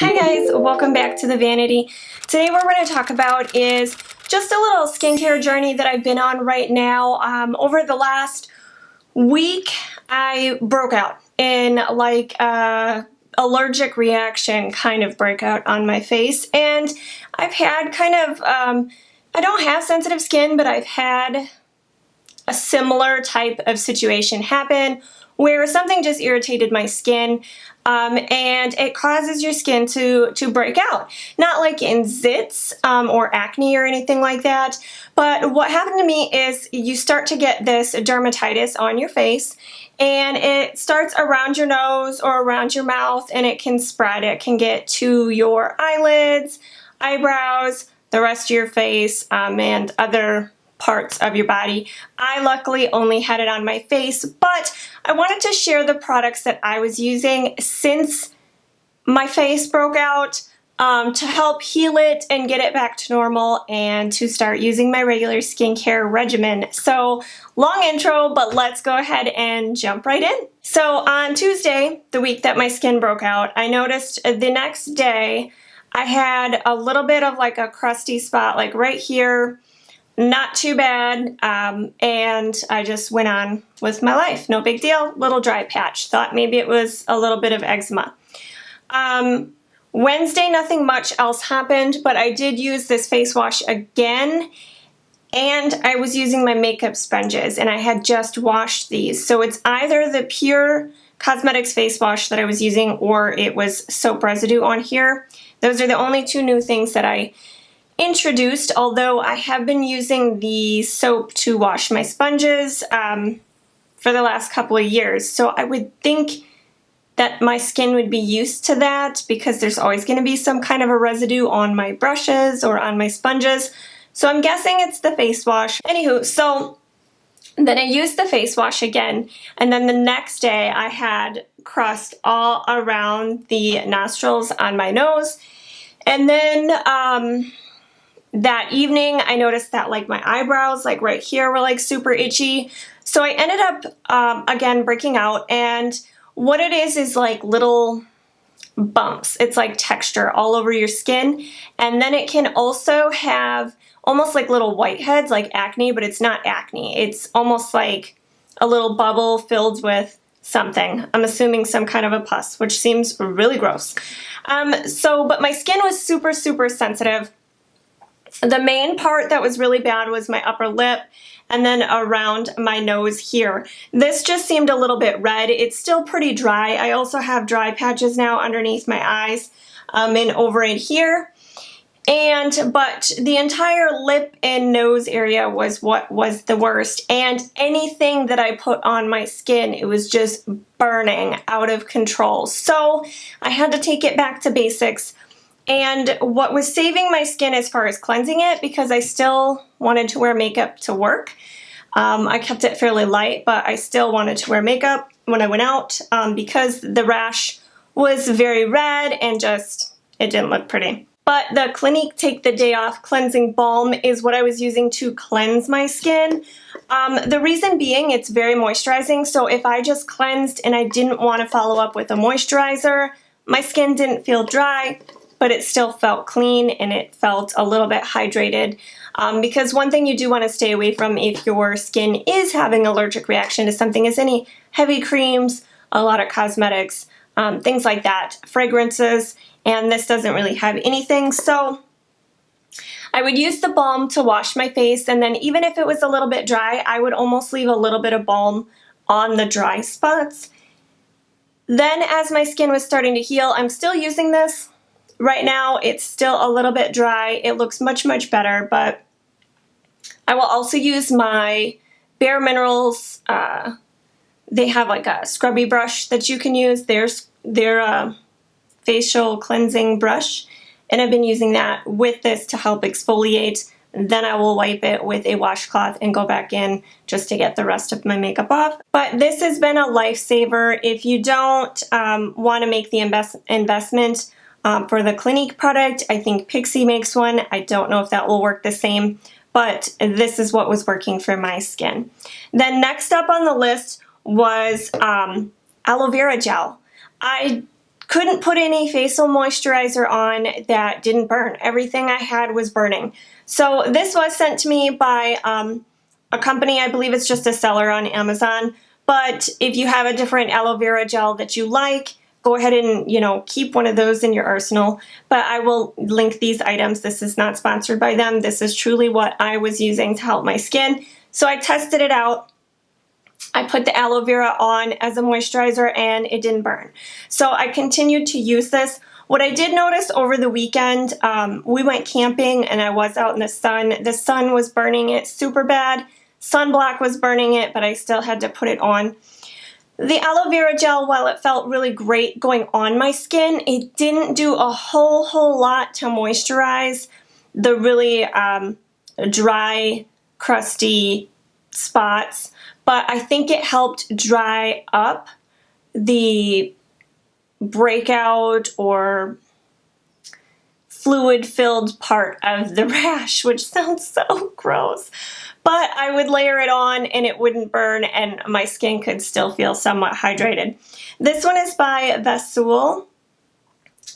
Hi guys, welcome back to the Vanity. Today what we're going to talk about is just a little skincare journey that I've been on right now. Over the last week I broke out in like a allergic reaction kind of breakout on my face, and I've had kind of, I don't have sensitive skin, but I've had a similar type of situation happen where something just irritated my skin, and it causes your skin to break out. Not like in zits or acne or anything like that, but what happened to me is you start to get this dermatitis on your face, and it starts around your nose or around your mouth, and it can spread. It can get to your eyelids, eyebrows, the rest of your face, and other parts of your body. I luckily only had it on my face, but I wanted to share the products that I was using since my face broke out to help heal it and get it back to normal and to start using my regular skincare regimen. So long intro, but let's go ahead and jump right in. So on Tuesday, the week that my skin broke out, I noticed the next day I had a little bit of like a crusty spot like right here. Not too bad, and I just went on with my life. No big deal, little dry patch. Thought maybe it was a little bit of eczema. Wednesday, nothing much else happened, but I did use this face wash again, and I was using my makeup sponges, and I had just washed these. So it's either the Pure Cosmetics face wash that I was using, or it was soap residue on here. Those are the only two new things that I introduced, although I have been using the soap to wash my sponges for the last couple of years. So I would think that my skin would be used to that because there's always going to be some kind of a residue on my brushes or on my sponges. So I'm guessing it's the face wash. Anywho, so then I used the face wash again, and then the next day I had crust all around the nostrils on my nose. And then that evening, I noticed that like my eyebrows, like right here, were like super itchy. So I ended up, again, breaking out. And what it is like little bumps. It's like texture all over your skin. And then it can also have almost like little whiteheads, like acne, but it's not acne. It's almost like a little bubble filled with something. I'm assuming some kind of a pus, which seems really gross. But my skin was super, super sensitive. The main part that was really bad was my upper lip and then around my nose here. This just seemed a little bit red. It's still pretty dry. I also have dry patches now underneath my eyes and over in here. But the entire lip and nose area was what was the worst. And anything that I put on my skin, it was just burning out of control. So I had to take it back to basics. And what was saving my skin as far as cleansing it, because I still wanted to wear makeup to work. I kept it fairly light, but I still wanted to wear makeup when I went out because the rash was very red and just, it didn't look pretty. But the Clinique Take the Day Off Cleansing Balm is what I was using to cleanse my skin. The reason being, it's very moisturizing, so if I just cleansed and I didn't want to follow up with a moisturizer, my skin didn't feel dry, but it still felt clean and it felt a little bit hydrated. Because one thing you do want to stay away from if your skin is having allergic reaction to something is any heavy creams, a lot of cosmetics, things like that, fragrances, and this doesn't really have anything. So I would use the balm to wash my face, and then even if it was a little bit dry, I would almost leave a little bit of balm on the dry spots. Then as my skin was starting to heal, I'm still using this. Right now, it's still a little bit dry. It looks much, much better, but I will also use my Bare Minerals. They have like a scrubby brush that you can use. Their facial cleansing brush, and I've been using that with this to help exfoliate. Then I will wipe it with a washcloth and go back in just to get the rest of my makeup off. But this has been a lifesaver. If you don't want to make the investment for the Clinique product, I think Pixie makes one. I don't know if that will work the same, but this is what was working for my skin. Then next up on the list was aloe vera gel. I couldn't put any facial moisturizer on that didn't burn. Everything I had was burning. So this was sent to me by a company, I believe it's just a seller on Amazon, but if you have a different aloe vera gel that you like, go ahead and, you know, keep one of those in your arsenal. But I will link these items. This is not sponsored by them. This is truly what I was using to help my skin. So I tested it out. I put the aloe vera on as a moisturizer and it didn't burn. So I continued to use this. What I did notice over the weekend, we went camping and I was out in the sun. The sun was burning it super bad. Sunblock was burning it, but I still had to put it on. The aloe vera gel, while it felt really great going on my skin, it didn't do a whole lot to moisturize the really dry, crusty spots. But I think it helped dry up the breakout or fluid-filled part of the rash, which sounds so gross. But I would layer it on and it wouldn't burn and my skin could still feel somewhat hydrated. This one is by Vassoul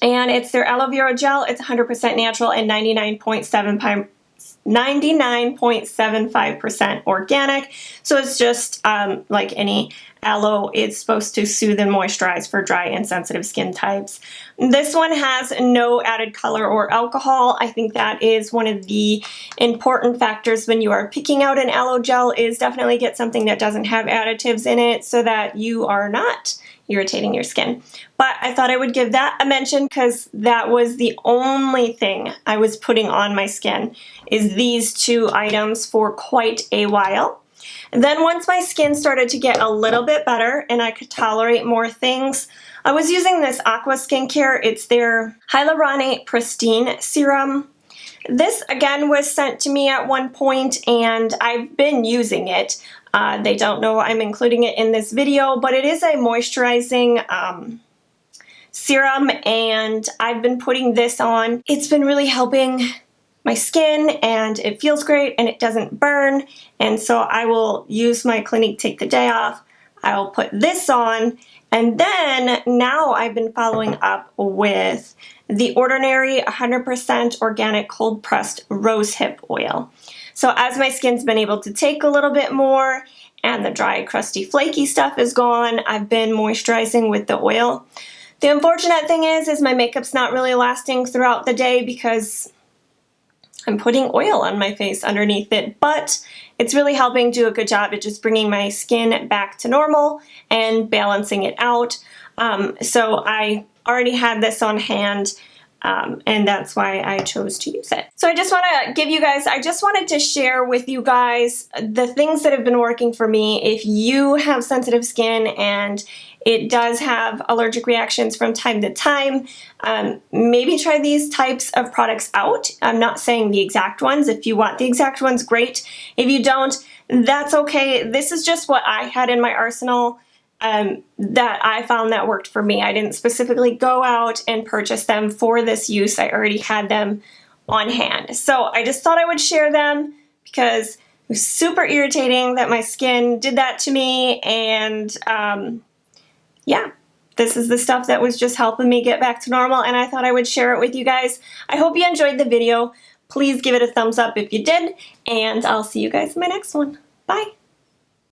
and it's their aloe vera gel. It's 100% natural and 99.75% organic. So it's just like any aloe, it's supposed to soothe and moisturize for dry and sensitive skin types. This one has no added color or alcohol. I think that is one of the important factors when you are picking out an aloe gel, is definitely get something that doesn't have additives in it so that you are not irritating your skin. But I thought I would give that a mention because that was the only thing I was putting on my skin, is these two items for quite a while. And then once my skin started to get a little bit better and I could tolerate more things, I was using this Aqua skincare. It's their Hyaluronate Prestine Serum. This again was sent to me at one point and I've been using it. They don't know I'm including it in this video, but it is a moisturizing serum and I've been putting this on. It's been really helping my skin and it feels great and it doesn't burn, and so I will use my Clinique Take the Day Off. I will put this on, and then now I've been following up with the Ordinary 100% organic cold pressed rosehip oil. So as my skin's been able to take a little bit more and the dry, crusty, flaky stuff is gone, I've been moisturizing with the oil. The unfortunate thing is my makeup's not really lasting throughout the day because I'm putting oil on my face underneath it, but it's really helping do a good job at just bringing my skin back to normal and balancing it out. So I already had this on hand, and that's why I chose to use it. So I just want to give you guys, I just wanted to share with you guys the things that have been working for me. If you have sensitive skin and it does have allergic reactions from time to time, maybe try these types of products out. I'm not saying the exact ones. If you want the exact ones, great. If you don't, that's okay. This is just what I had in my arsenal that I found that worked for me. I didn't specifically go out and purchase them for this use. I already had them on hand. So I just thought I would share them because it was super irritating that my skin did that to me, and yeah, this is the stuff that was just helping me get back to normal, and I thought I would share it with you guys. I hope you enjoyed the video. Please give it a thumbs up if you did, and I'll see you guys in my next one. Bye!